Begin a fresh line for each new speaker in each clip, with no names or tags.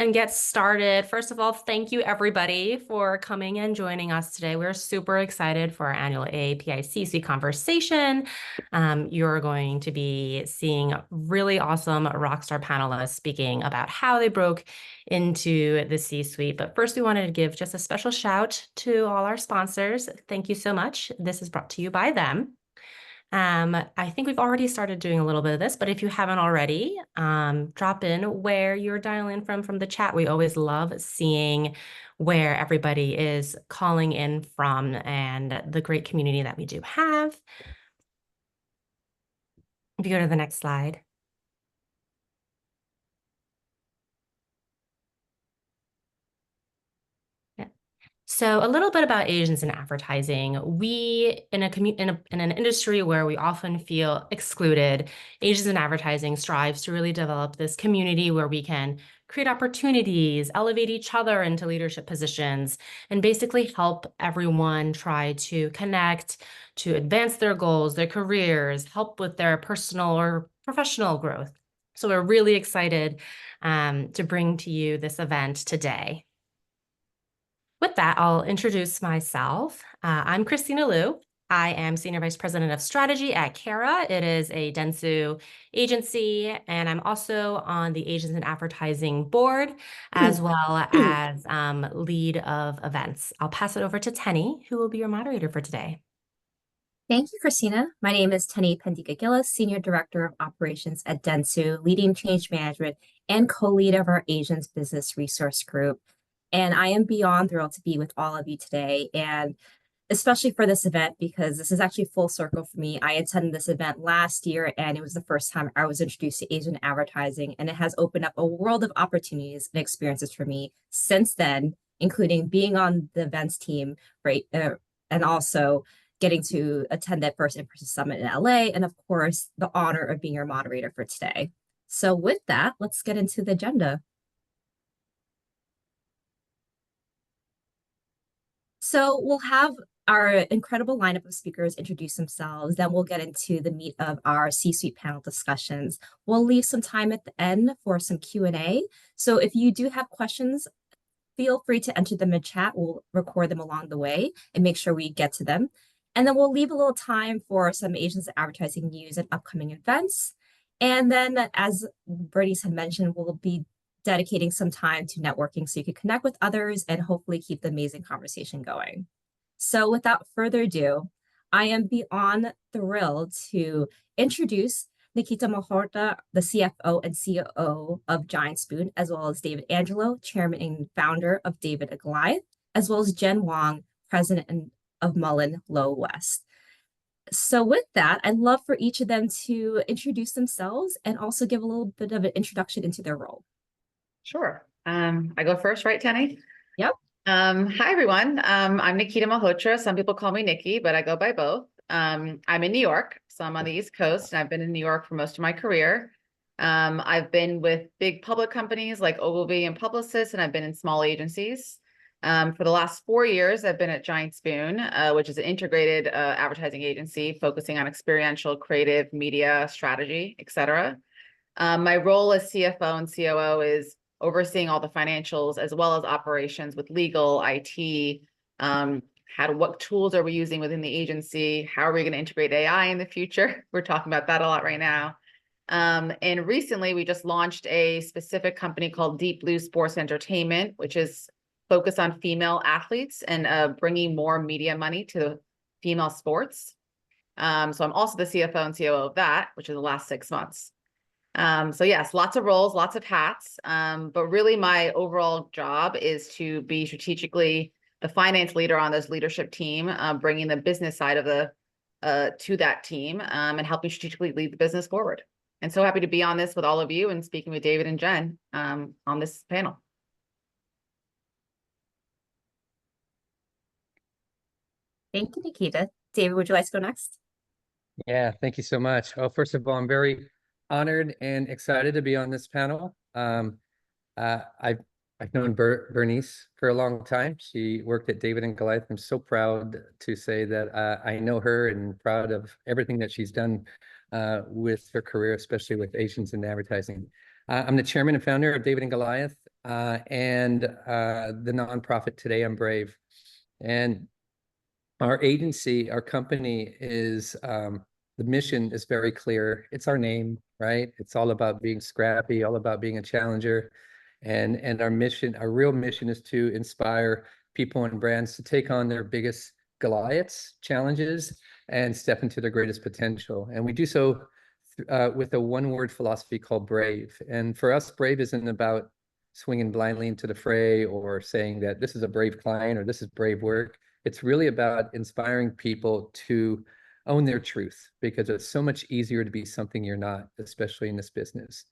and get started. First of all, thank you everybody for coming and joining us today. We're super excited for our annual AAPI C-suite conversation. You're going to be seeing really awesome rockstar panelists speaking about how they broke into the C-suite. But first, we wanted to give just a special shout to all our sponsors. Thank you so much. This is brought to you by them. I think we've already started doing a little bit of this, but if you haven't already, drop in where you're dialing from the chat. We always love seeing where everybody is calling in from and the great community that we do have. If you go to the next slide. So a little bit about Asians in advertising. We, in an industry where we often feel excluded, Asians in advertising strives to really develop this community where we can create opportunities, elevate each other into leadership positions, and basically help everyone try to connect, to advance their goals, their careers, help with their personal or professional growth. So we're really excited to bring to you this event today. With that, I'll introduce myself. I'm Christina Liu. I am Senior Vice President of Strategy at Carat. It is a Dentsu agency, and I'm also on the Asians in Advertising board, as well as lead of events. I'll pass it over to Tenny, who will be your moderator for today.
Thank you, Christina. My name is Tenny Pendika-Gillis, Senior Director of Operations at Dentsu, leading change management and co-lead of our Asians Business Resource Group. And I am beyond thrilled to be with all of you today, and especially for this event, because this is actually full circle for me. I attended this event last year, and it was the first time I was introduced to Asian advertising, and it has opened up a world of opportunities and experiences for me since then, including being on the events team, right, and also getting to attend that first in-person summit in LA, and of course, the honor of being your moderator for today. So with that, let's get into the agenda. So we'll have our incredible lineup of speakers introduce themselves, then we'll get into the meat of our C-suite panel discussions. We'll leave some time at the end for some Q&A. So if you do have questions, feel free to enter them in chat. We'll record them along the way and make sure we get to them. And then we'll leave a little time for some Asians advertising news and upcoming events. And then, as Bernice had mentioned, we'll be dedicating some time to networking so you can connect with others and hopefully keep the amazing conversation going. So without further ado, I am beyond thrilled to introduce Nikita Malhotra, the CFO and COO of Giant Spoon, as well as David&Angelo, Chairman and Founder of David&Goliath, as well as Jenn Wong, President of MullenLowe West. So with that, I'd love for each of them to introduce themselves and also give a little bit of an introduction into their role.
Sure. I go first, right, Tenny?
Yep.
Hi, everyone. I'm Nikita Malhotra. Some people call me Nikki, but I go by both. I'm in New York, so I'm on the East Coast, and I've been in New York for most of my career. I've been with big public companies like Ogilvy and Publicis, and I've been in small agencies. For the last 4 years, I've been at Giant Spoon, which is an integrated advertising agency focusing on experiential, creative, media, strategy, et cetera. My role as CFO and COO is overseeing all the financials as well as operations with legal, IT, what tools are we using within the agency? How are we going to integrate AI in the future? We're talking about that a lot right now. And recently we just launched a specific company called Deep Blue Sports Entertainment, which is focused on female athletes and bringing more media money to female sports. So I'm also the CFO and COO of that, which is the last 6 months. So yes, lots of roles, lots of hats, but really my overall job is to be strategically the finance leader on this leadership team, bringing the business side of to that team and helping strategically lead the business forward. And so happy to be on this with all of you and speaking with David and Jen on this panel.
Thank you, Nikita. David, would you like to go next?
Yeah, thank you so much. Well, first of all, I'm very honored and excited to be on this panel. I've known Bernice for a long time. She worked at David&Goliath. I'm so proud to say that I know her and proud of everything that she's done with her career, especially with Asians in advertising. I'm the chairman and founder of David&Goliath. and the nonprofit Today I'm Brave. And our agency, our company is, the mission is very clear. It's our name, right? It's all about being scrappy, all about being a challenger. And our mission, our real mission is to inspire people and brands to take on their biggest Goliaths, challenges, and step into their greatest potential. And we do so with a one-word philosophy called brave. And for us, brave isn't about swinging blindly into the fray or saying that this is a brave client or this is brave work. It's really about inspiring people to own their truth, because it's so much easier to be something you're not, especially in this business.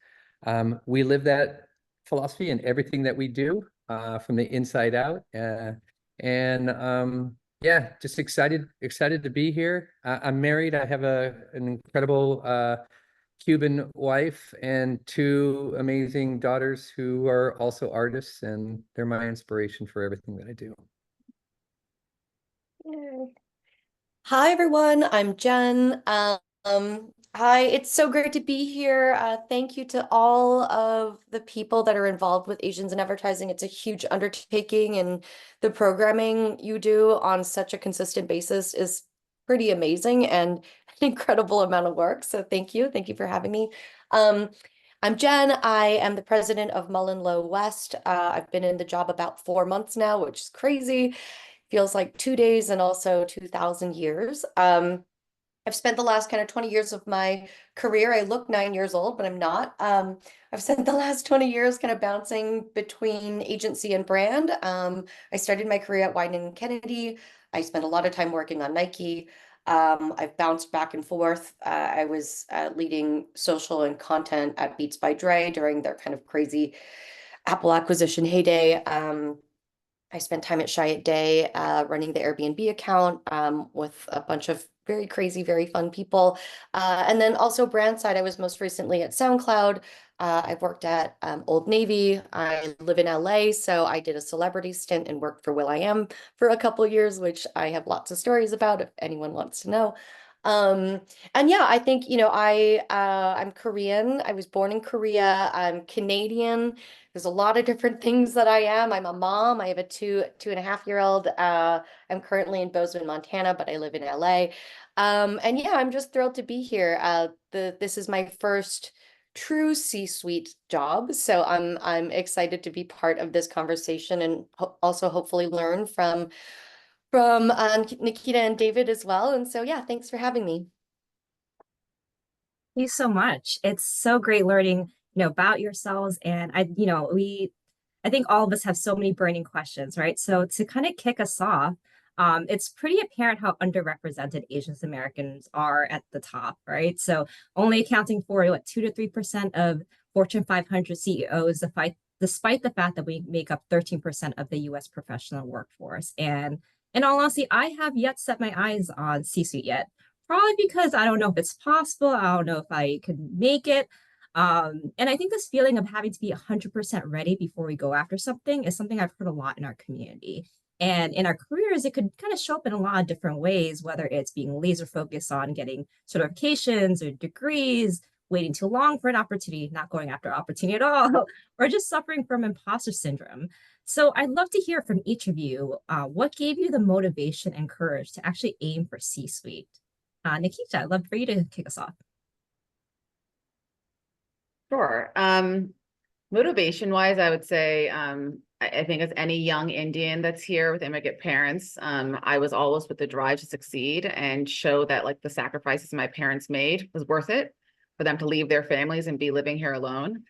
We live that philosophy in everything that we do, from the inside out. Yeah, just excited to be here. I'm married. I have an incredible Cuban wife and two amazing daughters who are also artists, and they're my inspiration for everything that I do.
Hi, everyone. I'm Jen. Hi, it's so great to be here. Thank you to all of the people that are involved with Asians in Advertising. It's a huge undertaking, and the programming you do on such a consistent basis is pretty amazing and an incredible amount of work. So thank you. Thank you for having me. I'm Jen. I am the president of MullenLowe West. I've been in the job about 4 months now, which is crazy. Feels like 2 days and also 2,000 years. I've spent the last kind of 20 years of my career. I look 9 years old, but I'm not. I've spent the last 20 years kind of bouncing between agency and brand. I started my career at Wieden & Kennedy. I spent a lot of time working on Nike. I've bounced back and forth. I was leading social and content at Beats by Dre during their kind of crazy Apple acquisition heyday. I spent time at Chiat Day running the Airbnb account with a bunch of very crazy, very fun people. And then also brand side, I was most recently at SoundCloud. I've worked at Old Navy. I live in LA, so I did a celebrity stint and worked for will.i.am for a couple years, which I have lots of stories about if anyone wants to know. And yeah, I think, I'm Korean. I was born in Korea. I'm Canadian. There's a lot of different things that I am. I'm a mom. I have a 2.5-year-old. I'm currently in Bozeman, Montana, but I live in LA. And yeah, I'm just thrilled to be here. This is my first true C-suite job, so I'm excited to be part of this conversation and also hopefully learn from Nikita and David as well. And so yeah, thanks for having me.
Thank you so much. It's so great learning, about yourselves. And I think all of us have so many burning questions, right? So to kind of kick us off, it's pretty apparent how underrepresented Asian Americans are at the top, right? So only accounting for 2 to 3% of Fortune 500 CEOs, despite the fact that we make up 13% of the US professional workforce. And in all honesty, I have yet set my eyes on C-suite yet. Probably because I don't know if it's possible. I don't know if I could make it. And I think this feeling of having to be 100% ready before we go after something is something I've heard a lot in our community. And in our careers, it could kind of show up in a lot of different ways, whether it's being laser focused on getting certifications or degrees, waiting too long for an opportunity, not going after opportunity at all, or just suffering from imposter syndrome. So I'd love to hear from each of you. What gave you the motivation and courage to actually aim for C-suite? Nikita, I'd love for you to kick us off.
Sure. Motivation wise, I would say, I think as any young Indian that's here with immigrant parents, I was always with the drive to succeed and show that the sacrifices my parents made was worth it for them to leave their families and be living here alone.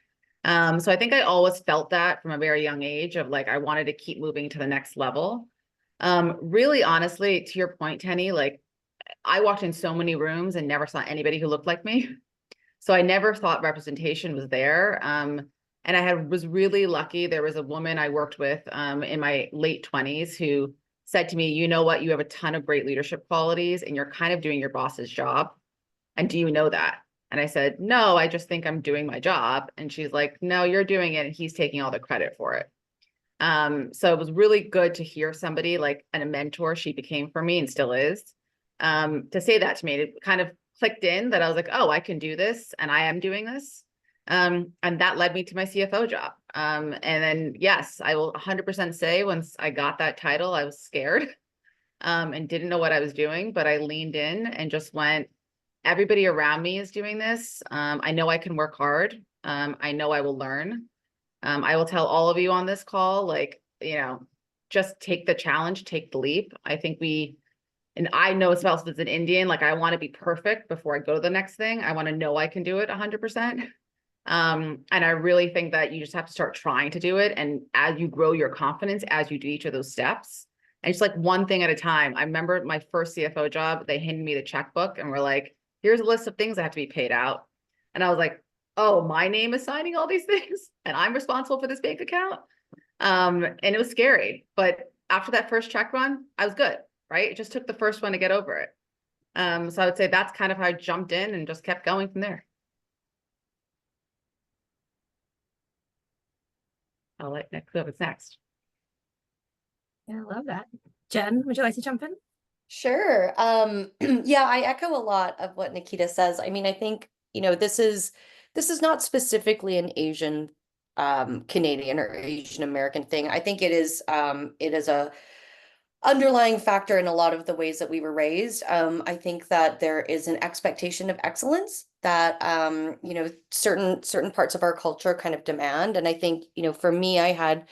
So I think I always felt that from a very young age of I wanted to keep moving to the next level. Really, honestly, to your point, Tenny, I walked in so many rooms and never saw anybody who looked like me. So I never thought representation was there. And was really lucky. There was a woman I worked with in my late 20s who said to me, you know what, you have a ton of great leadership qualities and you're kind of doing your boss's job. And do you know that? And I said, no, I just think I'm doing my job. And she's like, no, you're doing it. And he's taking all the credit for it. So it was really good to hear somebody and a mentor she became for me and still is, to say that to me. It kind of clicked in that I was like, oh, I can do this and I am doing this. And that led me to my CFO job. And then, yes, I will 100% say once I got that title, I was scared and didn't know what I was doing, but I leaned in and just went, everybody around me is doing this. I know I can work hard. I know I will learn. I will tell all of you on this call, like, just take the challenge, take the leap. I think and I know especially as an Indian, like I want to be perfect before I go to the next thing. I want to know I can do it 100%. And I really think that you just have to start trying to do it. And as you grow your confidence, as you do each of those steps, and it's like one thing at a time. I remember my first CFO job, they handed me the checkbook and were like, here's a list of things that have to be paid out. And I was like, oh, my name is signing all these things and I'm responsible for this bank account. And it was scary, but after that first check run, I was good, right? It just took the first one to get over it. So I would say that's kind of how I jumped in and just kept going from there. I'll let Nick go. What's next?
Yeah, I love that. Jen, would you like to jump in?
Sure. Yeah, I echo a lot of what Nikita says. I mean, I think, this is not specifically an Asian Canadian or Asian American thing. I think it is a underlying factor in a lot of the ways that we were raised. I think that there is an expectation of excellence that certain parts of our culture kind of demand. And I think, for me, I had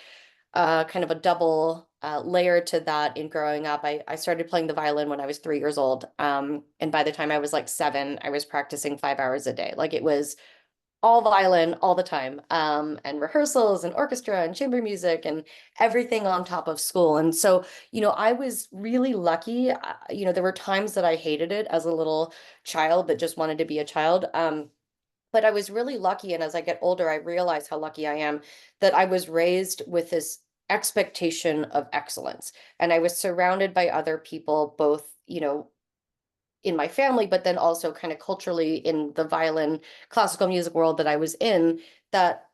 kind of a double layer to that in growing up. I started playing the violin when I was 3 years old. And by the time I was like 7, I was practicing 5 hours a day. Like it was all violin all the time, and rehearsals and orchestra and chamber music and everything on top of school. And so, I was really lucky. There were times that I hated it as a little child that just wanted to be a child. But I was really lucky. And as I get older, I realize how lucky I am that I was raised with this expectation of excellence. And I was surrounded by other people, both, in my family, but then also kind of culturally in the violin classical music world that I was in, that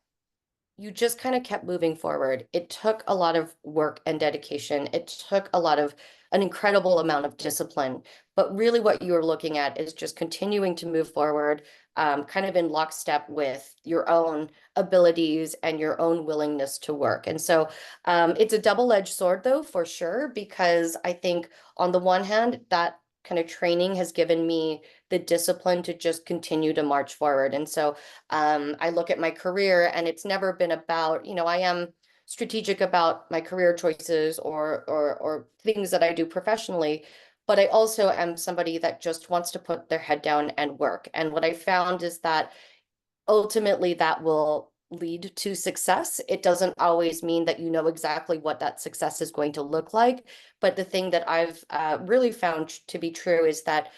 you just kind of kept moving forward. It took a lot of work and dedication. It took an incredible amount of discipline. But really what you're looking at is just continuing to move forward, kind of in lockstep with your own abilities and your own willingness to work. And so it's a double-edged sword, though, for sure, because I think on the one hand, that kind of training has given me the discipline to just continue to march forward. And so I look at my career, and it's never been about, I am strategic about my career choices or things that I do professionally, but I also am somebody that just wants to put their head down and work. And what I found is that ultimately that will lead to success. It doesn't always mean that you know exactly what that success is going to look like. But the thing that I've really found to be true is that,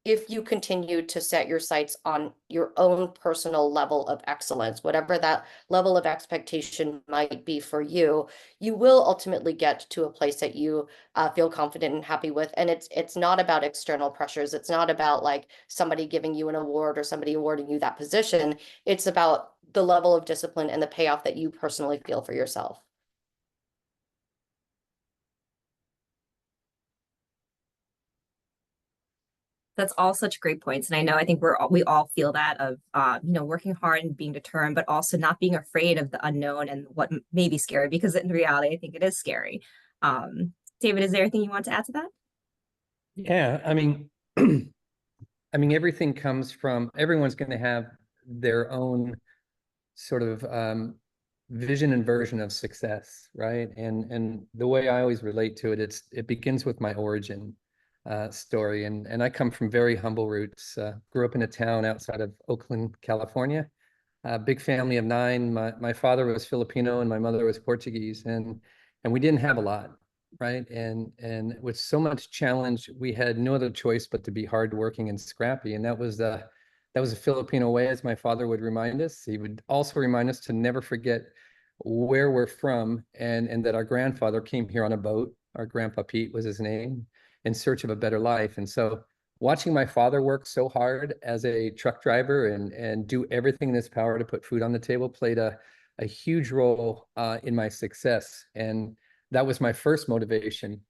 if you continue to set your sights on your own personal level of excellence, whatever that level of expectation might be for you, you will ultimately get to a place that you feel confident and happy with. And it's not about external pressures. It's not about like somebody giving you an award or somebody awarding you that position. It's about the level of discipline and the payoff that you personally feel for yourself.
That's all such great points. And I think we all feel that of, working hard and being determined, but also not being afraid of the unknown and what may be scary, because in reality, I think it is scary. David, is there anything you want to add to that?
Yeah, I mean, everything comes from, everyone's going to have their own sort of vision and version of success, right? And the way I always relate to it, it begins with my origin story. And I come from very humble roots. Grew up in a town outside of Oakland, California. Big family of 9. My father was Filipino and my mother was Portuguese, and we didn't have a lot, right? And with so much challenge, we had no other choice but to be hardworking and scrappy. And that was a Filipino way, as my father would remind us. He would also remind us to never forget where we're from, and that our grandfather came here on a boat. Our grandpa Pete was his name, in search of a better life. And so watching my father work so hard as a truck driver and do everything in his power to put food on the table played a huge role in my success. And that was my first motivation.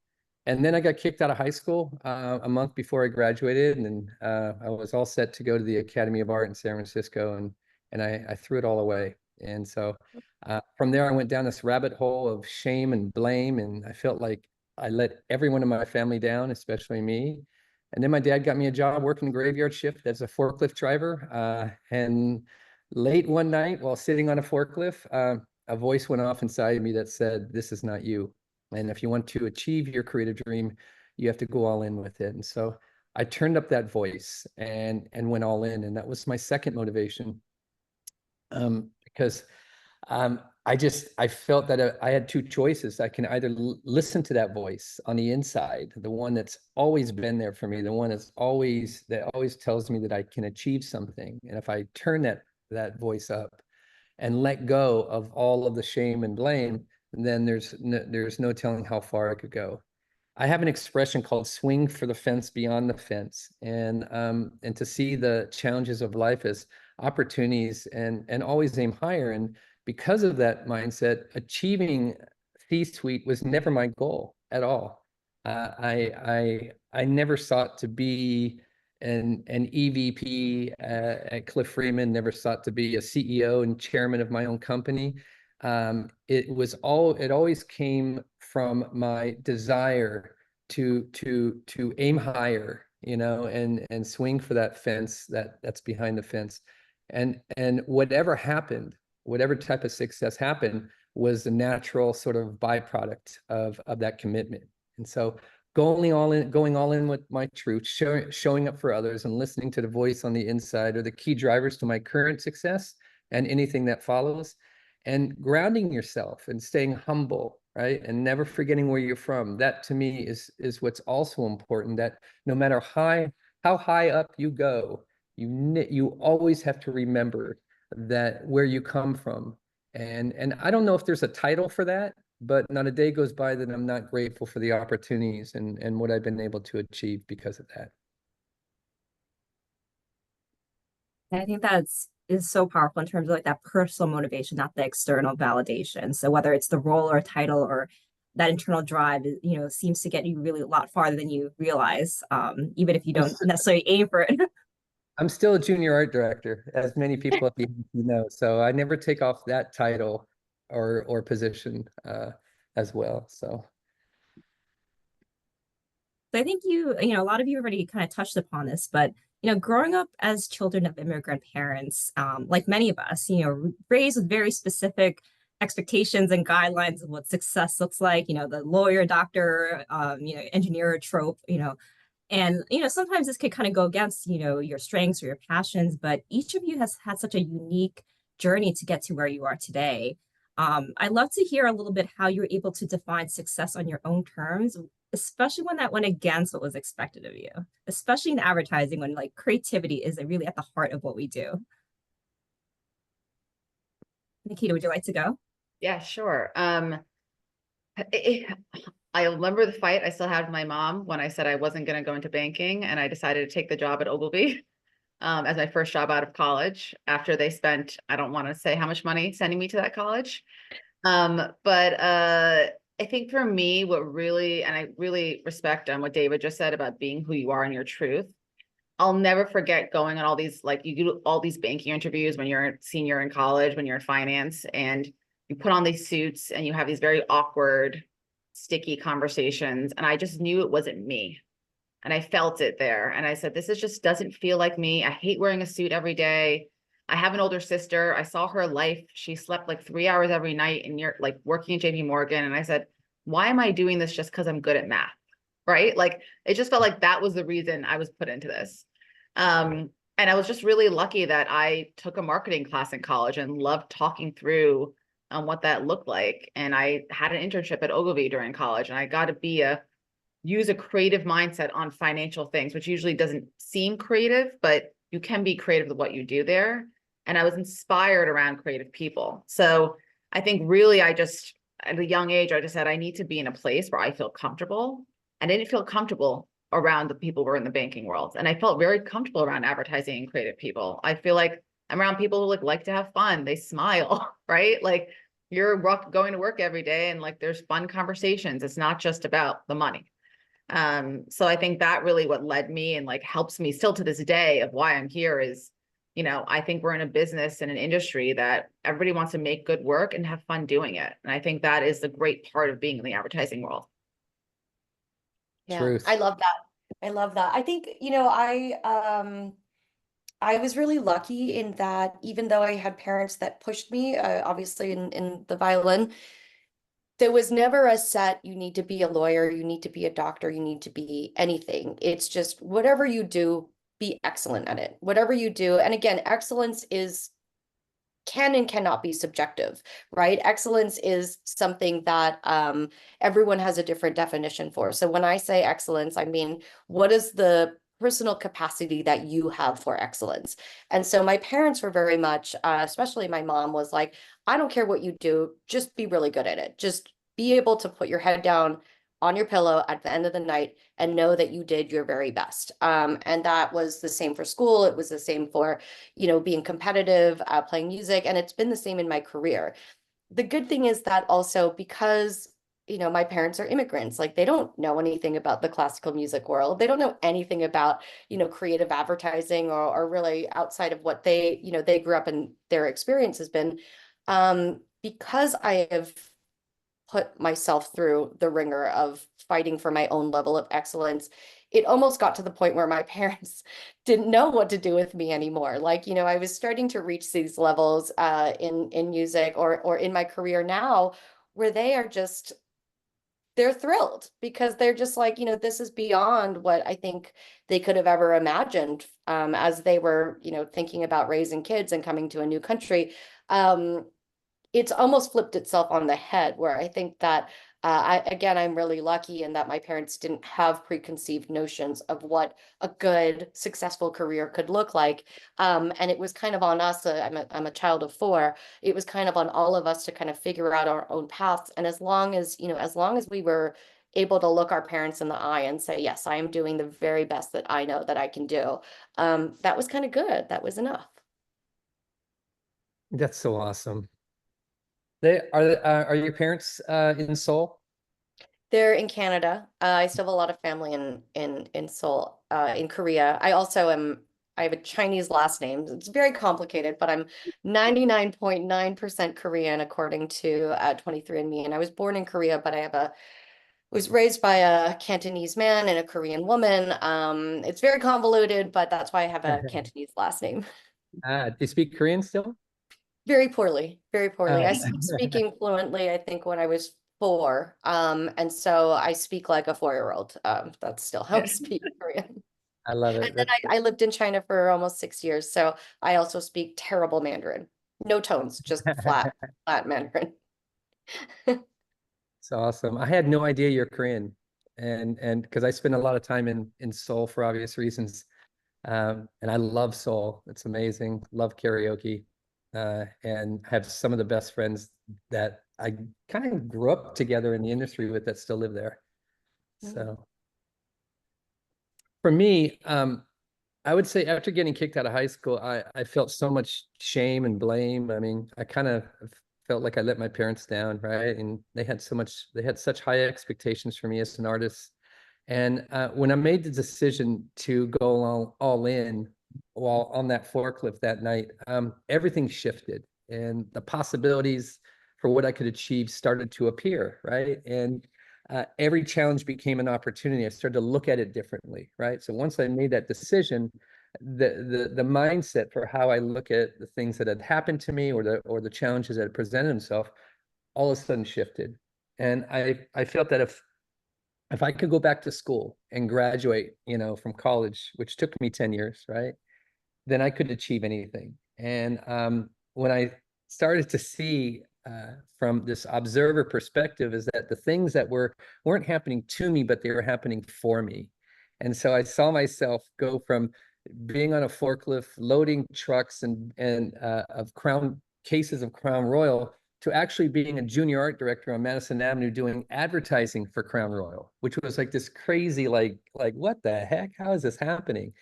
And then I got kicked out of high school a month before I graduated, and I was all set to go to the Academy of Art in San Francisco, and I threw it all away. And so from there, I went down this rabbit hole of shame and blame, and I felt like I let everyone in my family down, especially me. And then my dad got me a job working graveyard shift as a forklift driver. And late one night, while sitting on a forklift, a voice went off inside me that said, "This is not you. And if you want to achieve your creative dream, you have to go all in with it." And so I turned up that voice and went all in. And that was my second motivation. Because I felt that I had two choices. I can either listen to that voice on the inside, the one that's always been there for me, the one that always tells me that I can achieve something. And if I turn that voice up and let go of all of the shame and blame, then there's no telling how far I could go. I have an expression called swing for the fence beyond the fence, and to see the challenges of life as opportunities and always aim higher. And because of that mindset, achieving C-suite was never my goal at all. I never sought to be an EVP at Cliff Freeman, never sought to be a CEO and chairman of my own company. It always came from my desire to aim higher, and swing for that fence that's behind the fence. And whatever happened, whatever type of success happened, was the natural sort of byproduct of that commitment. And so going all in with my truth, showing up for others, and listening to the voice on the inside are the key drivers to my current success and anything that follows. And grounding yourself and staying humble, right? And never forgetting where you're from. That to me is what's also important, that no matter how high up you go, you always have to remember that where you come from. And I don't know if there's a title for that, but not a day goes by that I'm not grateful for the opportunities and what I've been able to achieve because of that.
I think is so powerful in terms of like that personal motivation, not the external validation. So whether it's the role or title or that internal drive, seems to get you really a lot farther than you realize, even if you don't necessarily aim for it.
I'm still a junior art director, as many people at the agency know. So I never take off that title or position as well. So
I think a lot of you already kind of touched upon this, but growing up as children of immigrant parents, like many of us, raised with very specific expectations and guidelines of what success looks like, the lawyer, doctor, engineer trope, and sometimes this could kind of go against, your strengths or your passions, but each of you has had such a unique journey to get to where you are today. I'd love to hear a little bit how you were able to define success on your own terms, especially when that went against what was expected of you, especially in advertising when like creativity is really at the heart of what we do. Nikita, would you like to go?
Yeah, sure. I remember the fight I still had with my mom when I said I wasn't going to go into banking, and I decided to take the job at Ogilvy as my first job out of college after they spent, I don't want to say how much money sending me to that college. But I think for me, and I really respect what David just said about being who you are and your truth. I'll never forget going on all these, like you do all these banking interviews when you're a senior in college, when you're in finance, and you put on these suits and you have these very awkward, sticky conversations. And I just knew it wasn't me. And I felt it there. And I said, this just doesn't feel like me. I hate wearing a suit every day. I have an older sister. I saw her life. She slept like 3 hours every night and you're like working at JP Morgan. And I said, why am I doing this just because I'm good at math? Right? Like it just felt like that was the reason I was put into this. And I was just really lucky that I took a marketing class in college and loved talking through what that looked like. And I had an internship at Ogilvy during college, and I got to use a creative mindset on financial things, which usually doesn't seem creative, but you can be creative with what you do there. And I was inspired around creative people. So I think really at a young age, I just said, I need to be in a place where I feel comfortable. I didn't feel comfortable around the people who were in the banking world. And I felt very comfortable around advertising and creative people. I feel like I'm around people who like to have fun. They smile, right? Like you're going to work every day and like there's fun conversations. It's not just about the money. So I think that really what led me and like helps me still to this day of why I'm here is you know, I think we're in a business and an industry that everybody wants to make good work and have fun doing it. And I think that is the great part of being in the advertising world.
Yeah,
Truth.
I love that. I love that. I think, I was really lucky in that even though I had parents that pushed me, obviously in the violin, there was never a set, you need to be a lawyer, you need to be a doctor, you need to be anything. It's just whatever you do, be excellent at it. Whatever you do. And again, excellence can and cannot be subjective, right? Excellence is something that everyone has a different definition for. So when I say excellence, I mean, what is the personal capacity that you have for excellence? And so my parents were very much, especially my mom was like, I don't care what you do, just be really good at it. Just be able to put your head down on your pillow at the end of the night and know that you did your very best. And that was the same for school. It was the same for, being competitive, playing music, and it's been the same in my career. The good thing is that also because, my parents are immigrants, like they don't know anything about the classical music world. They don't know anything about, creative advertising or really outside of what they grew up and their experience has been. Because I have put myself through the ringer of fighting for my own level of excellence, it almost got to the point where my parents didn't know what to do with me anymore. Like, I was starting to reach these levels in music or in my career now where they're thrilled because they're just like, this is beyond what I think they could have ever imagined as they were, thinking about raising kids and coming to a new country. It's almost flipped itself on the head where I think that I'm really lucky in that my parents didn't have preconceived notions of what a good, successful career could look like. And it was kind of on us. I'm a child of four. It was kind of on all of us to kind of figure out our own paths. And as long as we were able to look our parents in the eye and say, yes, I am doing the very best that I know that I can do. That was kind of good. That was enough.
That's so awesome. Are your parents in Seoul?
They're in Canada. I still have a lot of family in Seoul, in Korea. I have a Chinese last name. It's very complicated, but I'm 99.9% Korean according to 23andMe. And I was born in Korea, but was raised by a Cantonese man and a Korean woman. It's very convoluted, but that's why I have a Cantonese last name.
Do you speak Korean still?
Very poorly, very poorly. I
Uh,
started speaking fluently, I think, when I was 4. And so I speak like a 4-year-old. That's still how I speak Korean.
I love
And
it.
then I lived in China for almost 6 years. So I also speak terrible Mandarin. No tones, just flat Mandarin.
It's awesome. I had no idea you're Korean, and because I spend a lot of time in Seoul for obvious reasons, and I love Seoul. It's amazing. Love karaoke, and have some of the best friends that I kind of grew up together in the industry with that still live there. So for me, I would say after getting kicked out of high school, I felt so much shame and blame. I mean, I kind of felt like I let my parents down, right? And they had such high expectations for me as an artist. And when I made the decision to go all in while on that forklift that night, everything shifted and the possibilities for what I could achieve started to appear, right? And every challenge became an opportunity. I started to look at it differently, right? So once I made that decision, the mindset for how I look at the things that had happened to me or the challenges that had presented themselves all of a sudden shifted. And I felt that if I could go back to school and graduate, from college, which took me 10 years, right? Then I could achieve anything. And when I started to see from this observer perspective is that the things that weren't happening to me, but they were happening for me. And so I saw myself go from being on a forklift, loading trucks and of cases of Crown Royal to actually being a junior art director on Madison Avenue doing advertising for Crown Royal, which was like this crazy, like what the heck? How is this happening?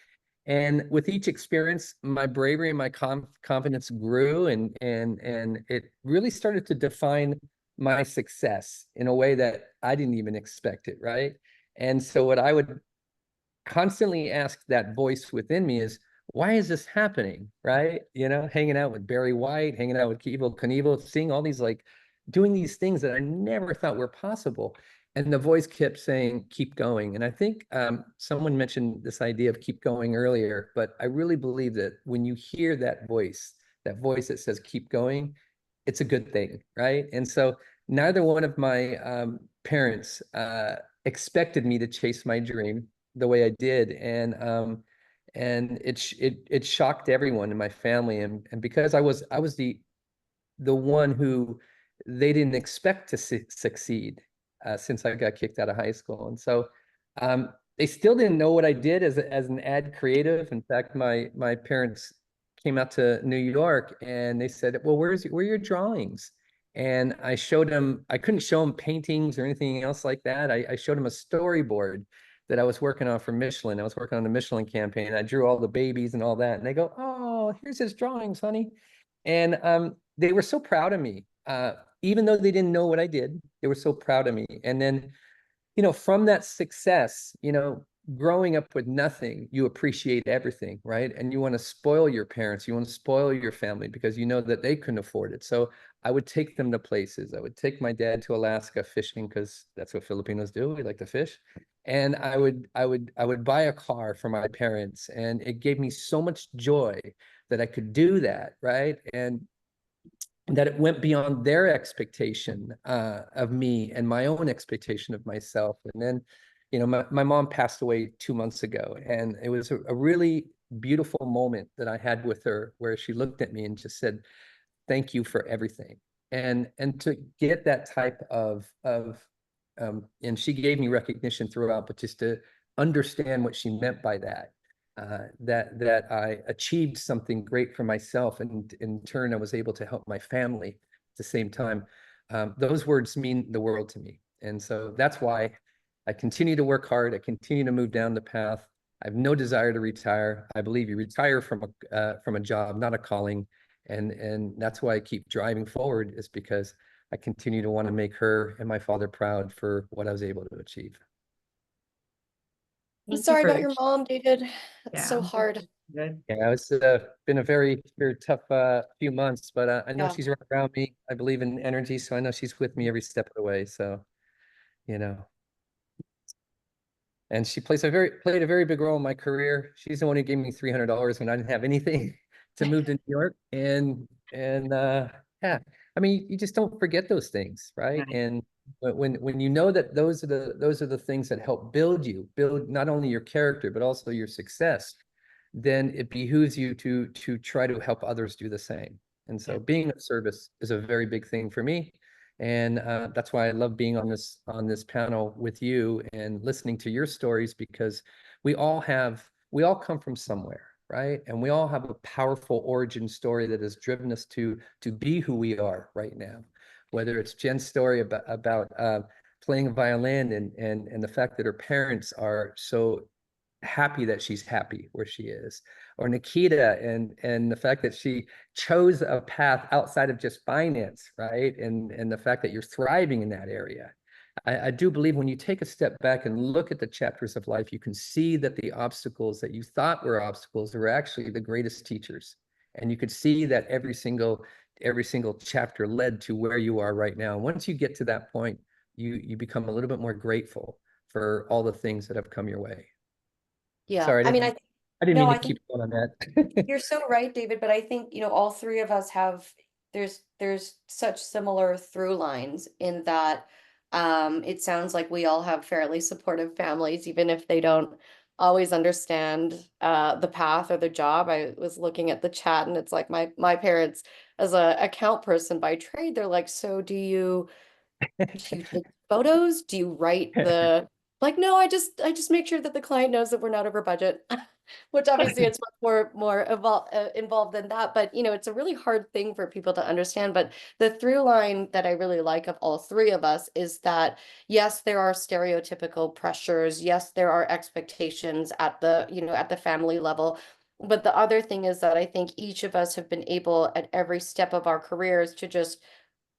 And with each experience, my bravery and my confidence grew, and it really started to define my success in a way that I didn't even expect it, right? And so what I would constantly ask that voice within me is, why is this happening? Right? You know, hanging out with Barry White, hanging out with Evel Knievel, seeing all these like doing these things that I never thought were possible. And the voice kept saying, keep going. And I think someone mentioned this idea of keep going earlier, but I really believe that when you hear that voice that says keep going, it's a good thing, right? And so neither one of my parents expected me to chase my dream the way I did. And it shocked everyone in my family. And because I was the one who they didn't expect to succeed since I got kicked out of high school. And so they still didn't know what I did as an ad creative. In fact, my parents came out to New York and they said, well, where are your drawings? And I showed them, I couldn't show them paintings or anything else like that. I showed them a storyboard that I was working on for Michelin. I was working on the Michelin campaign. I drew all the babies and all that. And they go, oh, here's his drawings, honey. And they were so proud of me. Even though they didn't know what I did, they were so proud of me. And then, you know, from that success, you know, growing up with nothing, you appreciate everything, right? And you want to spoil your parents, you want to spoil your family because you know that they couldn't afford it. So I would take them to places. I would take my dad to Alaska fishing because that's what Filipinos do. We like to fish. And I would buy a car for my parents, and it gave me so much joy that I could do that, right? And that it went beyond their expectation of me and my own expectation of myself. And then, you know, my mom passed away 2 months ago, and it was a really beautiful moment that I had with her where she looked at me and just said, thank you for everything. And to get that type of and she gave me recognition throughout, but just to understand what she meant by that, that I achieved something great for myself, and in turn I was able to help my family at the same time. Those words mean the world to me, and so that's why I continue to work hard. I continue to move down the path. I have no desire to retire. I believe you retire from a job, not a calling, and that's why I keep driving forward, is because I continue to want to make her and my father proud for what I was able to achieve.
I'm sorry about your mom, David. It's so
Yeah.
hard.
Good.
Yeah, it's been a very, very tough few months, but I know
Yeah.
she's right around me. I believe in energy, so I know she's with me every step of the way. So, you know, and she played a very big role in my career. She's the one who gave me $300 when I didn't have anything to move to New York. And yeah, I mean, you just don't forget those things, right?
Right.
And when you know that those are the things that help build not only your character but also your success, then it behooves you to try to help others do the same. And so being of service is a very big thing for me. And that's why I love being on this panel with you and listening to your stories, because we all come from somewhere, right? And we all have a powerful origin story that has driven us to be who we are right now. Whether it's Jenn's story about playing a violin and the fact that her parents are so happy that she's happy where she is, or Nikita and the fact that she chose a path outside of just finance, right? And the fact that you're thriving in that area. I do believe when you take a step back and look at the chapters of life, you can see that the obstacles that you thought were obstacles were actually the greatest teachers. And you could see that every single chapter led to where you are right now. And once you get to that point, you become a little bit more grateful for all the things that have come your way.
Yeah.
Sorry,
I mean,
I didn't
no,
mean
I
to
think
keep going on that.
you're so right, David, but I think, all three of us have, there's such similar through lines in that it sounds like we all have fairly supportive families, even if they don't always understand the path or the job. I was looking at the chat and it's like my parents, as a account person by trade, they're like, so do you take photos? Do you write the like, no, I just make sure that the client knows that we're not over budget, which obviously it's much more involved than that. But it's a really hard thing for people to understand. But the through line that I really like of all three of us is that yes, there are stereotypical pressures. Yes, there are expectations at the family level. But the other thing is that I think each of us have been able at every step of our careers to just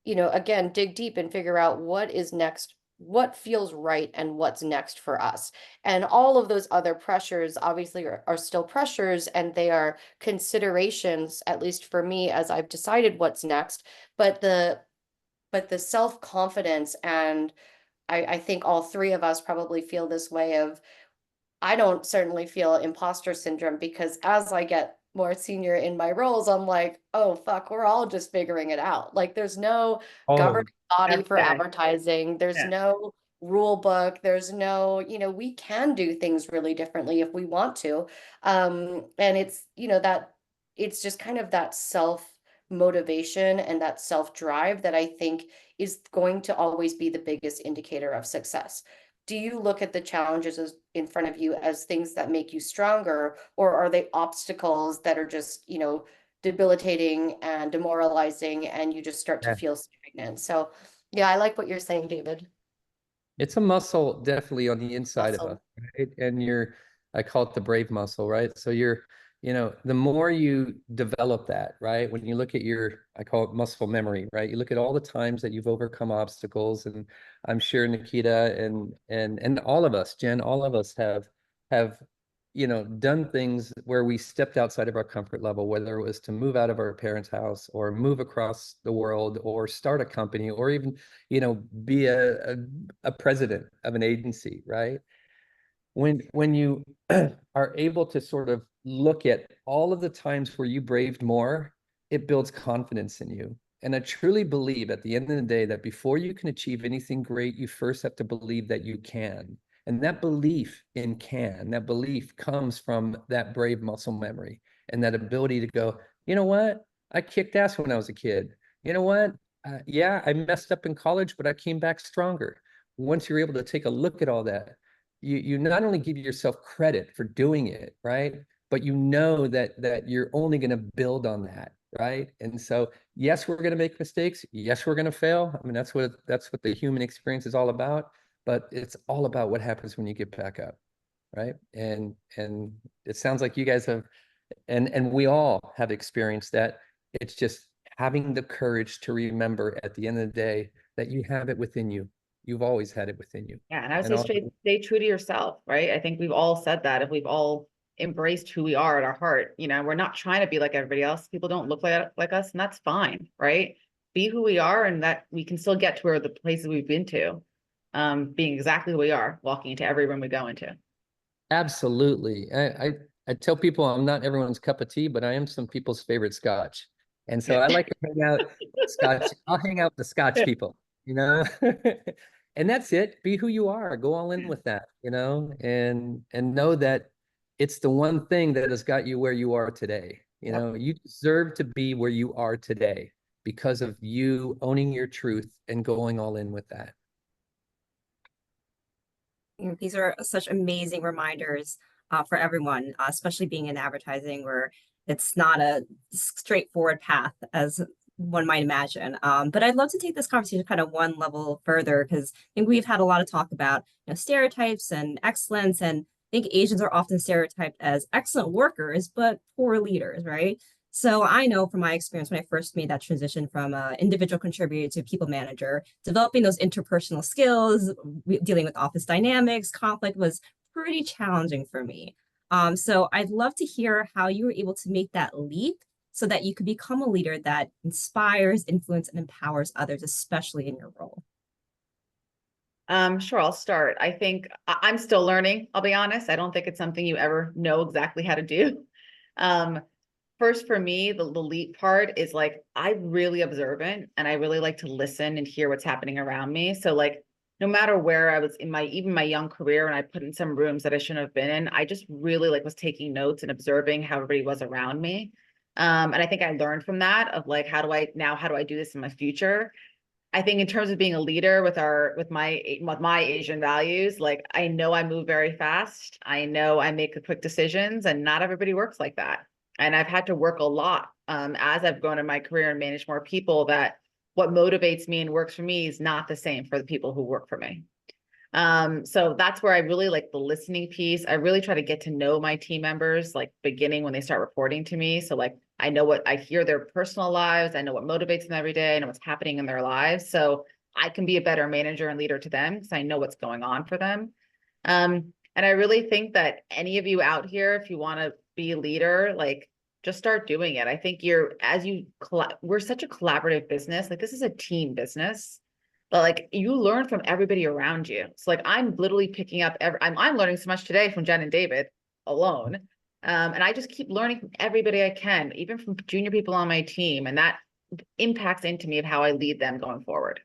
again, dig deep and figure out what is next what feels right and what's next for us. And all of those other pressures obviously are still pressures, and they are considerations, at least for me, as I've decided what's next. But the self-confidence, and I think all three of us probably feel this way of, I don't certainly feel imposter syndrome, because as I get more senior in my roles, I'm like, oh, fuck, we're all just figuring it out. Like, there's no governing
Totally.
body
That's
for
fair.
advertising. There's
Yeah.
no rule book. There's no, we can do things really differently if we want to. And it's, that it's just kind of that self motivation and that self drive that I think is going to always be the biggest indicator of success. Do you look at the challenges in front of you as things that make you stronger, or are they obstacles that are just, debilitating and demoralizing, and you just start to
Yeah.
feel stagnant? So, yeah, I like what you're saying, David.
It's a muscle definitely on the inside of us,
Muscle.
right? And I call it the brave muscle, right? So the more you develop that, right? When you look at I call it muscle memory, right? You look at all the times that you've overcome obstacles, and I'm sure Nikita and all of us, Jen, all of us have done things where we stepped outside of our comfort level, whether it was to move out of our parents' house or move across the world or start a company or even, be a president of an agency, right? When you are able to sort of look at all of the times where you braved more, it builds confidence in you. And I truly believe at the end of the day that before you can achieve anything great, you first have to believe that you can. And that belief that belief comes from that brave muscle memory and that ability to go, you know what? I kicked ass when I was a kid. You know what? Yeah, I messed up in college, but I came back stronger. Once you're able to take a look at all that, you not only give yourself credit for doing it, right? But you know that you're only going to build on that, right? And so, yes, we're going to make mistakes. Yes, we're going to fail. I mean, that's what the human experience is all about. But it's all about what happens when you get back up, right? And it sounds like you guys have, and we all have experienced that. It's just having the courage to remember at the end of the day that you have it within you. You've always had it within you.
Yeah, and I would
And
say stay true to yourself, right? I think we've all said that. If we've all embraced who we are at our heart, we're not trying to be like everybody else. People don't look like us, and that's fine, right? Be who we are, and that we can still get to where the places we've been to, being exactly who we are, walking into every room we go into.
Absolutely. I tell people I'm not everyone's cup of tea, but I am some people's favorite scotch. And so I like to hang out Scotch. I'll hang out with the Scotch people, you know? And that's it. Be who you are. Go all in with that, and know that it's the one thing that has got you where you are today. You deserve to be where you are today because of you owning your truth and going all in with that.
These are such amazing reminders for everyone, especially being in advertising where it's not a straightforward path as one might imagine. But I'd love to take this conversation kind of one level further, because I think we've had a lot of talk about stereotypes and excellence, and I think Asians are often stereotyped as excellent workers, but poor leaders, right? So I know from my experience when I first made that transition from individual contributor to people manager, developing those interpersonal skills, dealing with office dynamics, conflict was pretty challenging for me. So I'd love to hear how you were able to make that leap so that you could become a leader that inspires, influences, and empowers others, especially in your role.
Sure, I'll start. I think I'm still learning, I'll be honest. I don't think it's something you ever know exactly how to do. First, for me, the leap part is like, I'm really observant and I really like to listen and hear what's happening around me. So like, no matter where I was in even my young career, and I put in some rooms that I shouldn't have been in, I just really was taking notes and observing how everybody was around me. And I think I learned from that of like, how do I do this in my future? I think in terms of being a leader with my Asian values, like I know I move very fast. I know I make quick decisions, and not everybody works like that. And I've had to work a lot as I've grown in my career and managed more people, that what motivates me and works for me is not the same for the people who work for me. So that's where I really like the listening piece. I really try to get to know my team members, like beginning when they start reporting to me. So like, I know what I hear their personal lives. I know what motivates them every day. I know what's happening in their lives. So I can be a better manager and leader to them because I know what's going on for them. And I really think that any of you out here, if you want to be a leader, like just start doing it. I think we're such a collaborative business. Like this is a team business, but like you learn from everybody around you. So like I'm literally picking up I'm learning so much today from Jenn and David alone. And I just keep learning from everybody I can, even from junior people on my team. And that impacts into me of how I lead them going forward.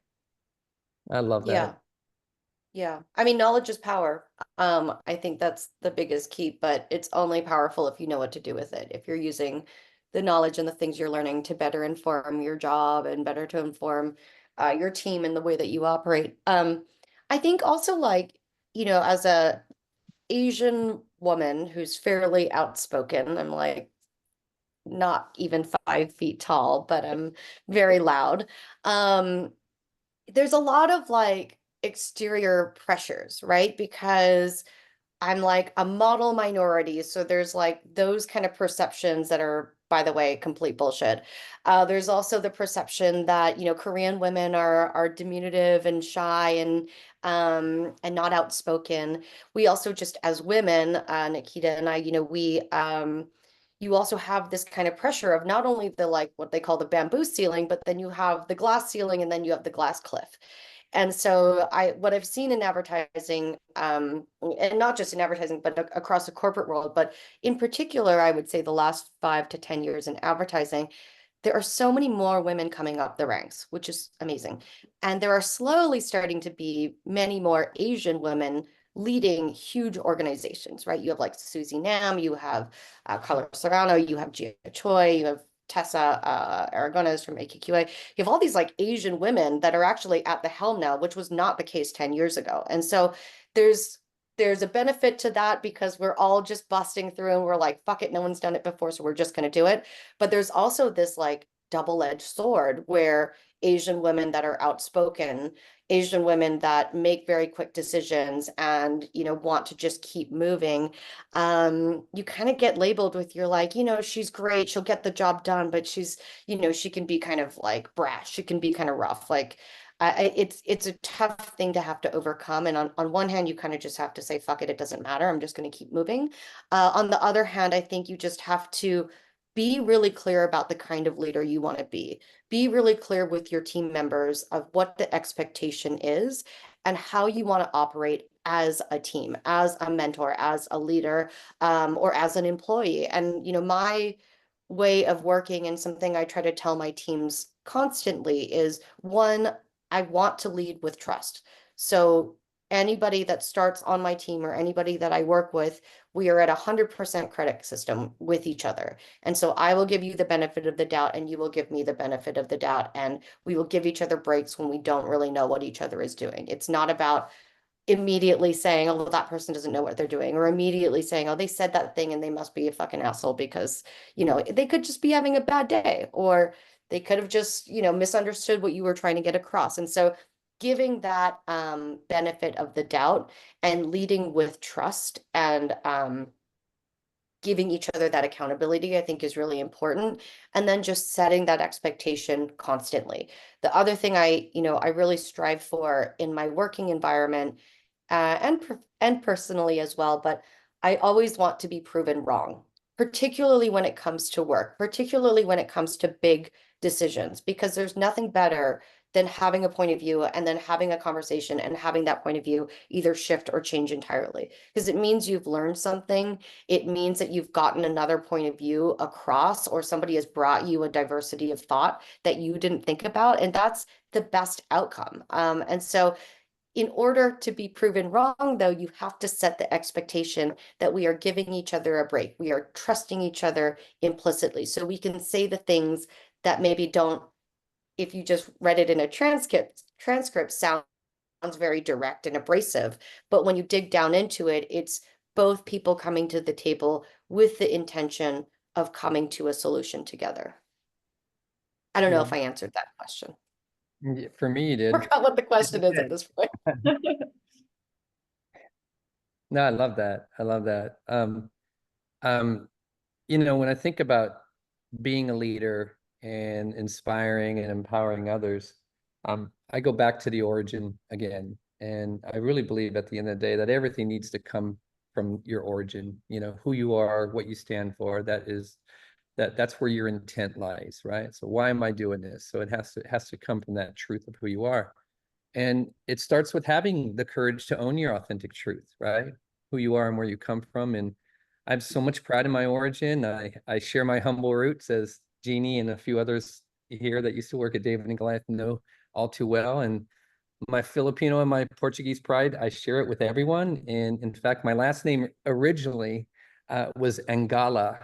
I love
Yeah.
that.
Yeah. I mean, knowledge is power. I think that's the biggest key, but it's only powerful if you know what to do with it. If you're using the knowledge and the things you're learning to better inform your job and better to inform your team and the way that you operate. I think also like, as a Asian woman who's fairly outspoken, I'm like not even 5 feet tall, but I'm very loud. There's a lot of like exterior pressures, right? Because I'm like a model minority. So there's like those kind of perceptions that are, by the way, complete bullshit. There's also the perception that, Korean women are diminutive and shy and not outspoken. We also just as women, Nikita and I, you also have this kind of pressure of not only the like what they call the bamboo ceiling, but then you have the glass ceiling and then you have the glass cliff. And so what I've seen in advertising, and not just in advertising, but across the corporate world, but in particular, I would say the last 5 to 10 years in advertising, there are so many more women coming up the ranks, which is amazing. And there are slowly starting to be many more Asian women leading huge organizations, right? You have like Susie Nam, you have Carla Serrano, you have Gia Choi, you have Tessa Aragones from AKQA. You have all these like Asian women that are actually at the helm now, which was not the case 10 years ago. And so there's a benefit to that because we're all just busting through and we're like, fuck it, no one's done it before, so we're just going to do it. But there's also this like double-edged sword where Asian women that are outspoken, Asian women that make very quick decisions and, want to just keep moving, you kind of get labeled with you're like, she's great, she'll get the job done, but she's, she can be kind of like brash, she can be kind of rough. Like it's a tough thing to have to overcome. And on one hand, you kind of just have to say, fuck it, it doesn't matter. I'm just going to keep moving. On the other hand, I think you just have to be really clear about the kind of leader you want to be. Be really clear with your team members of what the expectation is and how you want to operate as a team, as a mentor, as a leader, or as an employee. And, my way of working and something I try to tell my teams constantly is one, I want to lead with trust. So anybody that starts on my team or anybody that I work with, we are at 100% credit system with each other. And so I will give you the benefit of the doubt and you will give me the benefit of the doubt. And we will give each other breaks when we don't really know what each other is doing. It's not about immediately saying, oh, well, that person doesn't know what they're doing, or immediately saying, oh, they said that thing and they must be a fucking asshole because, they could just be having a bad day, or they could have just, misunderstood what you were trying to get across. And so giving that benefit of the doubt and leading with trust and giving each other that accountability, I think is really important. And then just setting that expectation constantly. The other thing I really strive for in my working environment and personally as well, but I always want to be proven wrong, particularly when it comes to work, particularly when it comes to big decisions, because there's nothing better than having a point of view and then having a conversation and having that point of view either shift or change entirely, because it means you've learned something. It means that you've gotten another point of view across, or somebody has brought you a diversity of thought that you didn't think about, and that's the best outcome. And so in order to be proven wrong, though, you have to set the expectation that we are giving each other a break. We are trusting each other implicitly. So we can say the things that maybe don't, if you just read it in a transcript sounds very direct and abrasive. But when you dig down into it, it's both people coming to the table with the intention of coming to a solution together. I don't know if I answered that question.
For me, you did.
I forgot what the question is at this point.
No, I love that. I love that. When I think about being a leader and inspiring and empowering others, I go back to the origin again, and I really believe at the end of the day that everything needs to come from your origin, you know, who you are, what you stand for. That's where your intent lies, right? So why am I doing this? So it has to come from that truth of who you are. And it starts with having the courage to own your authentic truth, right? Who you are and where you come from. And I have so much pride in my origin. I share my humble roots, as Jeannie and a few others here that used to work at David&Goliath know all too well. And my Filipino and my Portuguese pride, I share it with everyone. And in fact, my last name originally was Angala,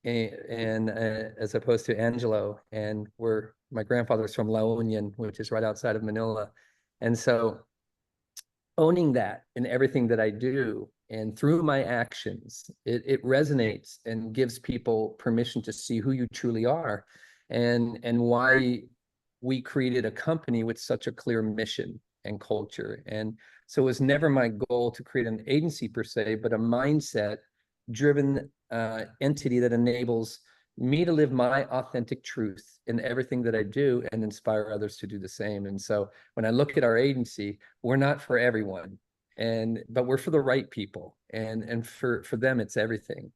and as opposed to Angelo. And my grandfather's from La Union, which is right outside of Manila. And so owning that in everything that I do and through my actions, it resonates and gives people permission to see who you truly are, and why we created a company with such a clear mission and culture. And so it was never my goal to create an agency per se, but a mindset driven entity that enables me to live my authentic truth in everything that I do and inspire others to do the same. And so when I look at our agency, we're not for everyone, but we're for the right people, and for them it's everything.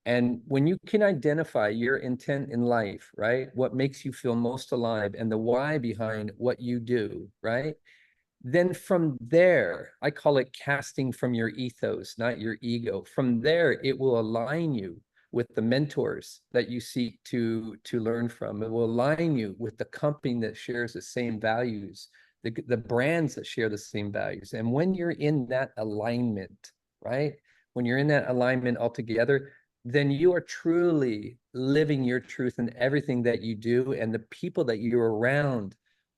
And when you can identify your intent in life, right, what makes you feel most alive and the why behind what you do, right, then from there, I call it casting from your ethos, not your ego. From there, it will align you with the mentors that you seek to learn from. It will align you with the company that shares the same values, the brands that share the same values. And when you're in that alignment, right? When you're in that alignment altogether, then you are truly living your truth in everything that you do, and the people that you're around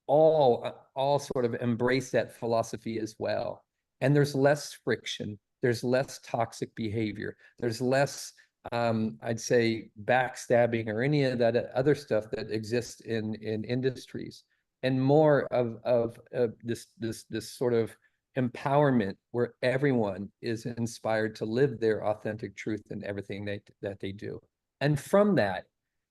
all sort of embrace that philosophy as well. And there's less friction, there's less toxic behavior, there's less I'd say backstabbing or any of that other stuff that exists in industries, and more of this sort of empowerment where everyone is inspired to live their authentic truth in everything that they do. And from that,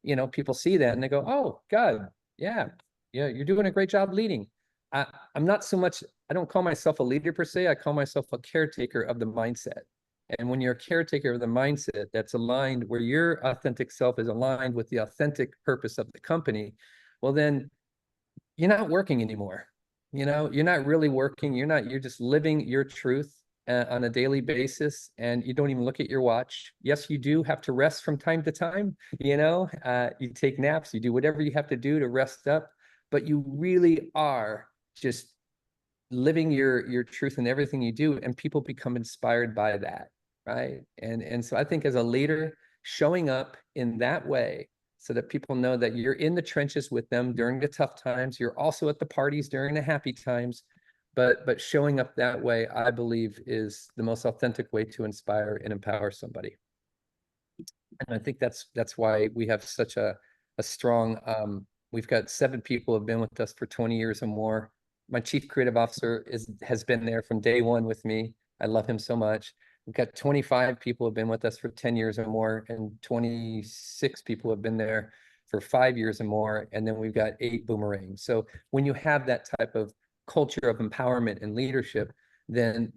you know, people see that and they go, oh God, yeah, you're doing a great job leading. I'm not so much, I don't call myself a leader per se, I call myself a caretaker of the mindset. And when you're a caretaker of the mindset that's aligned, where your authentic self is aligned with the authentic purpose of the company, well, then you're not working anymore. You know, you're not really working. You're just living your truth on a daily basis, and you don't even look at your watch. Yes, you do have to rest from time to time. You know, you take naps, you do whatever you have to do to rest up, but you really are just living your truth in everything you do, and people become inspired by that, right? And so I think as a leader, showing up in that way so that people know that you're in the trenches with them during the tough times, you're also at the parties during the happy times, but showing up that way, I believe, is the most authentic way to inspire and empower somebody. And I think that's why we have such a strong we've got 7 people who have been with us for 20 years or more. My chief creative officer has been there from day one with me. I love him so much. We've got 25 people who have been with us for 10 years or more, and 26 people have been there for 5 years or more. And then we've got 8 boomerangs. So when you have that type of culture of empowerment and leadership, then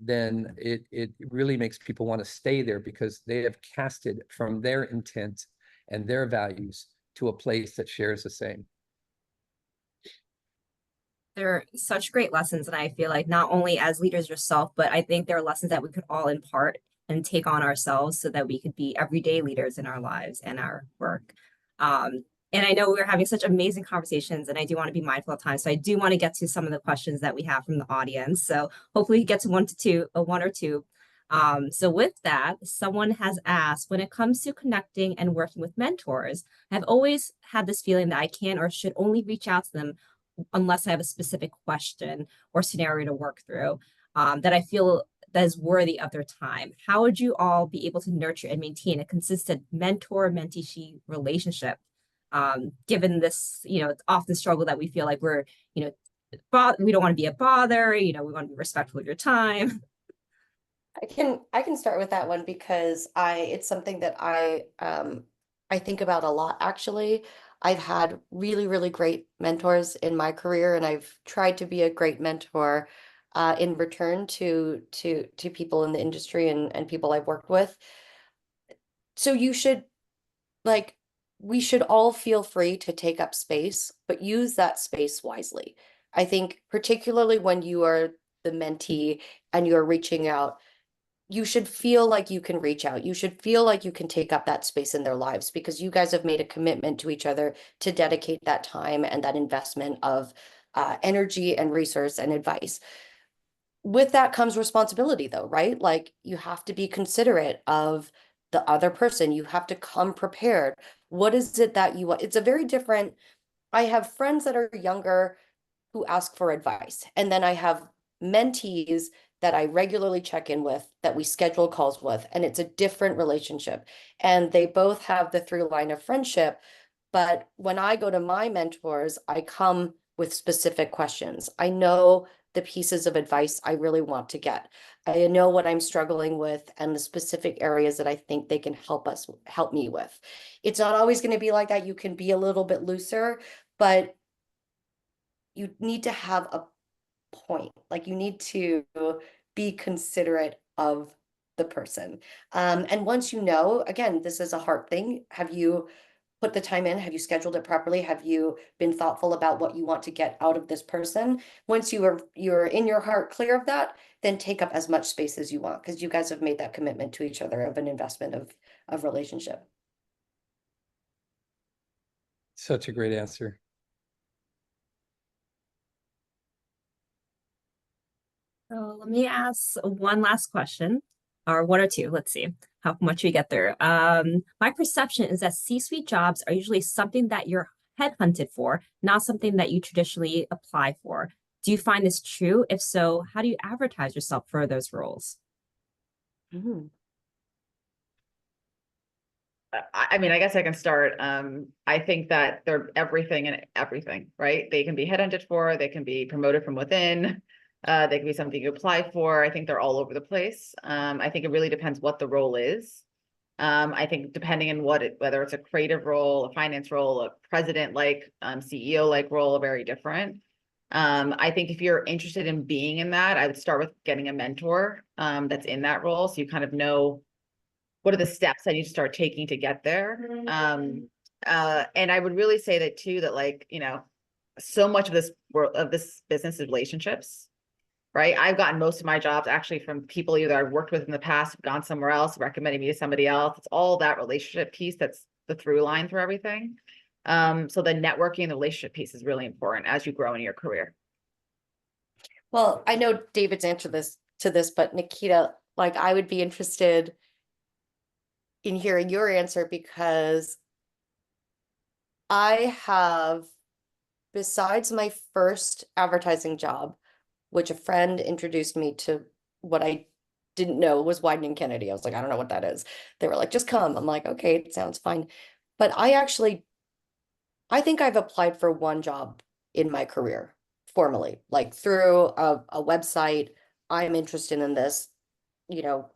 it really makes people want to stay there, because they have casted from their intent and their values to a place that shares the same.
They're such great lessons, and I feel like not only as leaders yourself, but I think there are lessons that we could all impart and take on ourselves so that we could be everyday leaders in our lives and our work. And I know we're having such amazing conversations, and I do want to be mindful of time. So I do want to get to some of the questions that we have from the audience. So hopefully get to one or two. So with that, someone has asked, when it comes to connecting and working with mentors, I've always had this feeling that I can or should only reach out to them unless I have a specific question or scenario to work through that I feel that is worthy of their time. How would you all be able to nurture and maintain a consistent mentor-mentee relationship? Given this, it's often struggle that we feel like we're, we don't want to be a bother, we want to be respectful of your time.
I can start with that one, because it's something that I think about a lot, actually. I've had really, really great mentors in my career, and I've tried to be a great mentor in return to people in the industry and people I've worked with. So you should like we should all feel free to take up space, but use that space wisely. I think particularly when you are the mentee and you're reaching out, you should feel like you can reach out. You should feel like you can take up that space in their lives because you guys have made a commitment to each other to dedicate that time and that investment of energy and resource and advice. With that comes responsibility, though, right? Like you have to be considerate of the other person. You have to come prepared. What is it that you want? It's a very different. I have friends that are younger who ask for advice. And then I have mentees that I regularly check in with, that we schedule calls with, and it's a different relationship. And they both have the through line of friendship. But when I go to my mentors, I come with specific questions. I know the pieces of advice I really want to get. I know what I'm struggling with and the specific areas that I think they can help me with. It's not always going to be like that. You can be a little bit looser, but you need to have a point. Like you need to be considerate of the person. And once you know, again, this is a hard thing. Have you put the time in? Have you scheduled it properly? Have you been thoughtful about what you want to get out of this person? Once you're in your heart clear of that, then take up as much space as you want because you guys have made that commitment to each other of an investment of relationship.
Such a great answer.
So let me ask one last question, or one or two. Let's see how much we get there. My perception is that C-suite jobs are usually something that you're headhunted for, not something that you traditionally apply for. Do you find this true? If so, how do you advertise yourself for those roles?
Mhm.
I mean, I guess I can start. I think that they're everything and everything, right? They can be headhunted for, they can be promoted from within, they can be something you apply for. I think they're all over the place. I think it really depends what the role is. I think depending on whether it's a creative role, a finance role, a president like CEO like role, very different. I think if you're interested in being in that, I would start with getting a mentor that's in that role, so you kind of know what are the steps I need to start taking to get there. And I would really say that too, that like, you know, so much of this world of this business is relationships, right? I've gotten most of my jobs actually from people either I've worked with in the past, gone somewhere else, recommending me to somebody else. It's all that relationship piece that's the through line through everything. So the networking and the relationship piece is really important as you grow in your career.
Well, I know David's answer to this, but Nikita, like I would be interested in hearing your answer because I have, besides my first advertising job, which a friend introduced me to what I didn't know was Wieden & Kennedy. I was like, I don't know what that is. They were like, just come. I'm like, okay, it sounds fine. But I think I've applied for one job in my career formally, like through a website. I'm interested in this,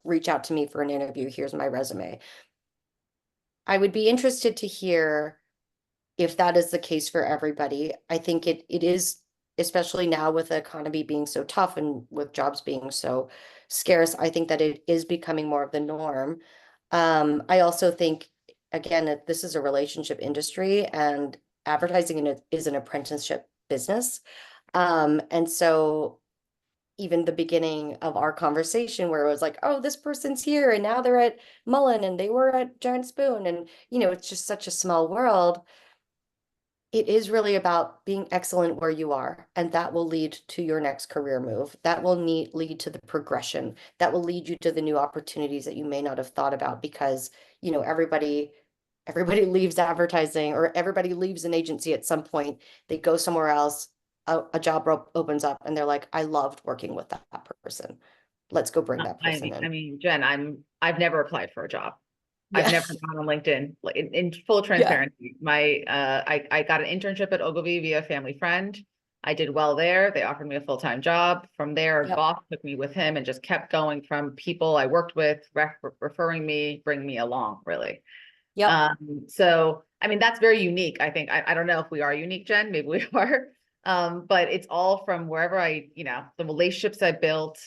reach out to me for an interview. Here's my resume. I would be interested to hear if that is the case for everybody. I think it is, especially now with the economy being so tough and with jobs being so scarce, I think that it is becoming more of the norm. I also think, again, that this is a relationship industry and advertising is an apprenticeship business. And so even the beginning of our conversation where it was like, oh, this person's here and now they're at Mullen and they were at Giant Spoon. And, it's just such a small world. It is really about being excellent where you are, and that will lead to your next career move. That will lead to the progression. That will lead you to the new opportunities that you may not have thought about because, everybody leaves advertising or everybody leaves an agency at some point. They go somewhere else, a job opens up and they're like, I loved working with that person. Let's go bring that person
I
in.
mean, Jen, I've never applied for a job.
Yeah.
I've never gone on LinkedIn. Like in full transparency. I got an internship at Ogilvy via a family friend. I did well there. They offered me a full-time job. From there,
Yep.
boss took me with him and just kept going from people I worked with, referring me, bring me along, really.
Yep.
So, I mean, that's very unique. I think, I don't know if we are unique, Jen, maybe we are. But it's all from wherever the relationships I built,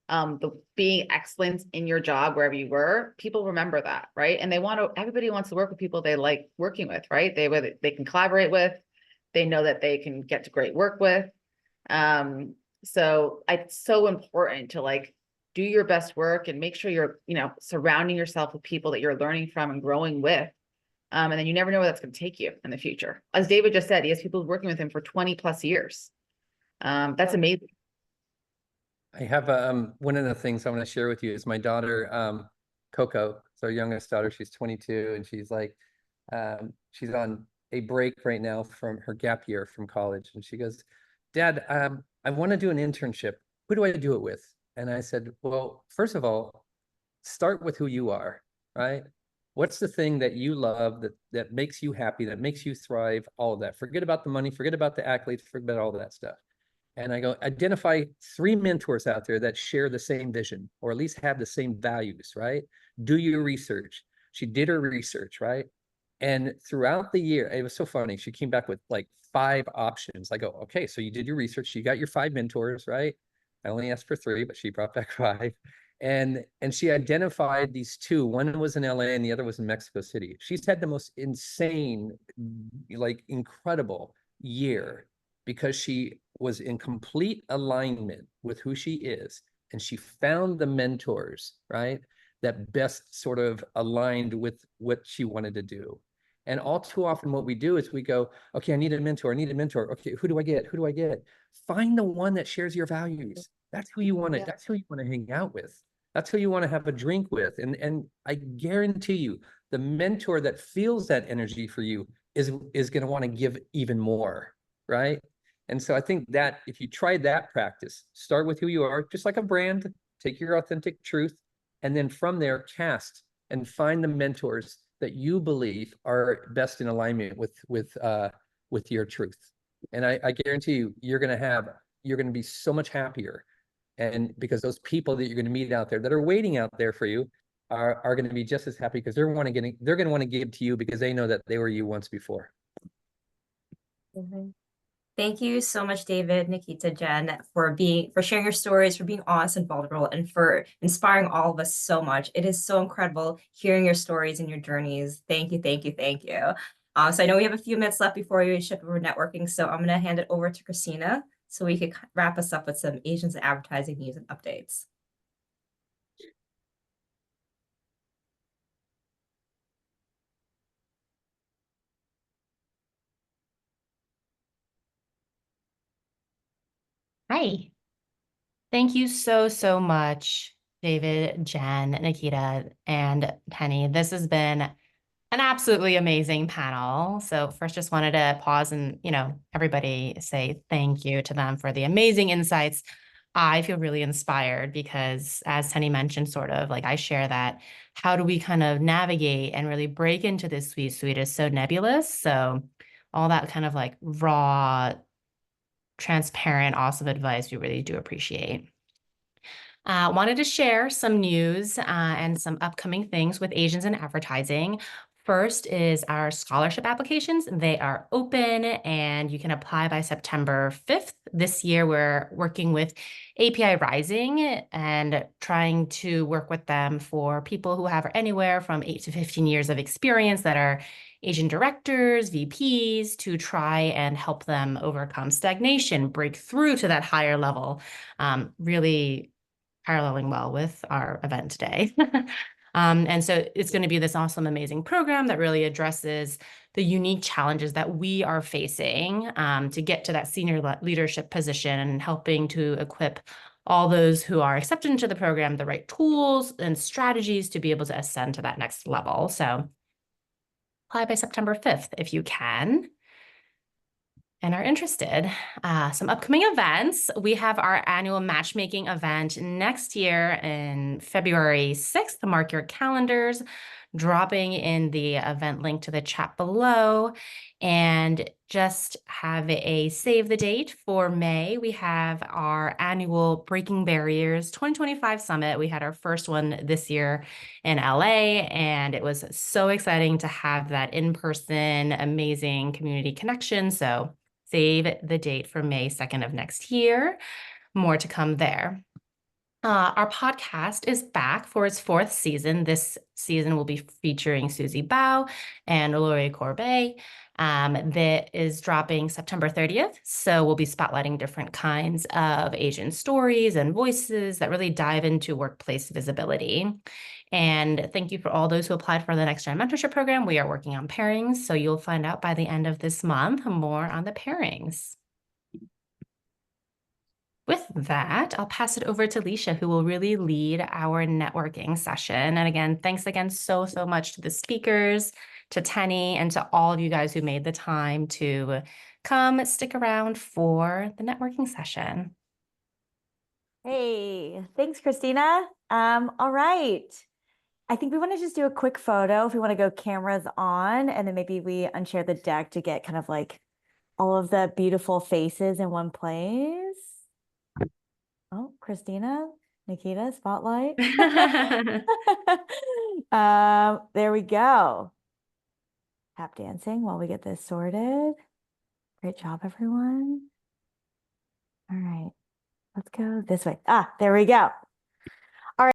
the being excellent in your job, wherever you were, people remember that, right? And everybody wants to work with people they like working with, right? They can collaborate with, they know that they can get to great work with. So it's so important to like do your best work and make sure you're, surrounding yourself with people that you're learning from and growing with. And then you never know where that's going to take you in the future. As David just said, he has people working with him for 20 plus years. That's amazing.
I have one of the things I want to share with you is my daughter, Coco. It's our youngest daughter. She's 22, and she's like, she's on a break right now from her gap year from college, and she goes, "Dad, I want to do an internship. Who do I do it with?" And I said, "Well, first of all, start with who you are, right? What's the thing that you love that makes you happy, that makes you thrive? All of that. Forget about the money, forget about the accolades, forget about all of that stuff." And I go, identify 3 mentors out there that share the same vision, or at least have the same values, right? Do your research. She did her research, right? And throughout the year, it was so funny. She came back with like 5 options. I go, okay, so you did your research. You got your 5 mentors, right? I only asked for 3, but she brought back 5. And she identified these 2. One was in LA and the other was in Mexico City. She's had the most insane, like incredible year because she was in complete alignment with who she is. And she found the mentors, right, that best sort of aligned with what she wanted to do. And all too often what we do is we go, okay, I need a mentor. I need a mentor. Okay, who do I get? Who do I get? Find the one that shares your values. That's who you want to, that's who you want to hang out with. That's who you want to have a drink with. And I guarantee you, the mentor that feels that energy for you is going to want to give even more, right? And so I think that if you try that practice, start with who you are, just like a brand, take your authentic truth, and then from there, cast and find the mentors that you believe are best in alignment with your truth. And I guarantee you, you're going to be so much happier. And because those people that you're going to meet out there that are waiting out there for you are going to be just as happy because they're going to want to give to you because they know that they were you once before.
Mm-hmm. Thank you so much, David, Nikita, Jen, for sharing your stories, for being honest and vulnerable, and for inspiring all of us so much. It is so incredible hearing your stories and your journeys. Thank you, thank you, thank you. So I know we have a few minutes left before we shift over networking, so I'm going to hand it over to Christina so we could wrap us up with some Asians in advertising news and updates.
Hi. Thank you so, so much, David, Jen, Nikita, and Penny. This has been an absolutely amazing panel. So first, just wanted to pause and, everybody say thank you to them for the amazing insights. I feel really inspired because, as Penny mentioned, sort of like I share that, how do we kind of navigate and really break into this suite is so nebulous. So all that kind of like raw, transparent, awesome advice we really do appreciate. Wanted to share some news and some upcoming things with Asians in advertising. First is our scholarship applications. They are open and you can apply by September 5th. This year, we're working with API Rising and trying to work with them for people who have anywhere from 8 to 15 years of experience that are Asian directors, VPs, to try and help them overcome stagnation, break through to that higher level, really paralleling well with our event today. And so it's going to be this awesome, amazing program that really addresses the unique challenges that we are facing to get to that senior leadership position and helping to equip all those who are accepted into the program the right tools and strategies to be able to ascend to that next level. So apply by September 5th if you can and are interested. Some upcoming events. We have our annual matchmaking event next year in February 6th. Mark your calendars. dropping in the event link to the chat below. And just have a save the date for May. We have our annual Breaking Barriers 2025 Summit. We had our first one this year in LA, and it was so exciting to have that in-person, amazing community connection. So save the date for May 2nd of next year. More to come there. Our podcast is back for its 4th season. This season will be featuring Susie Bao and Laurie Corbet. That is dropping September 30th. So we'll be spotlighting different kinds of Asian stories and voices that really dive into workplace visibility. And thank you for all those who applied for the Next Gen Mentorship Program. We are working on pairings, so you'll find out by the end of this month more on the pairings. With that, I'll pass it over to Leisha, who will really lead our networking session. And again, thanks again so much to the speakers, to Tenny, and to all of you guys who made the time to come stick around for the networking session.
Hey, thanks, Christina. All right. I think we want to just do a quick photo if we want to go cameras on, and then maybe we unshare the deck to get kind of like all of the beautiful faces in one place. Oh, Christina, Nikita, spotlight. There we go. Tap dancing while we get this sorted. Great job, everyone. All right, let's go this way. Ah, there we go.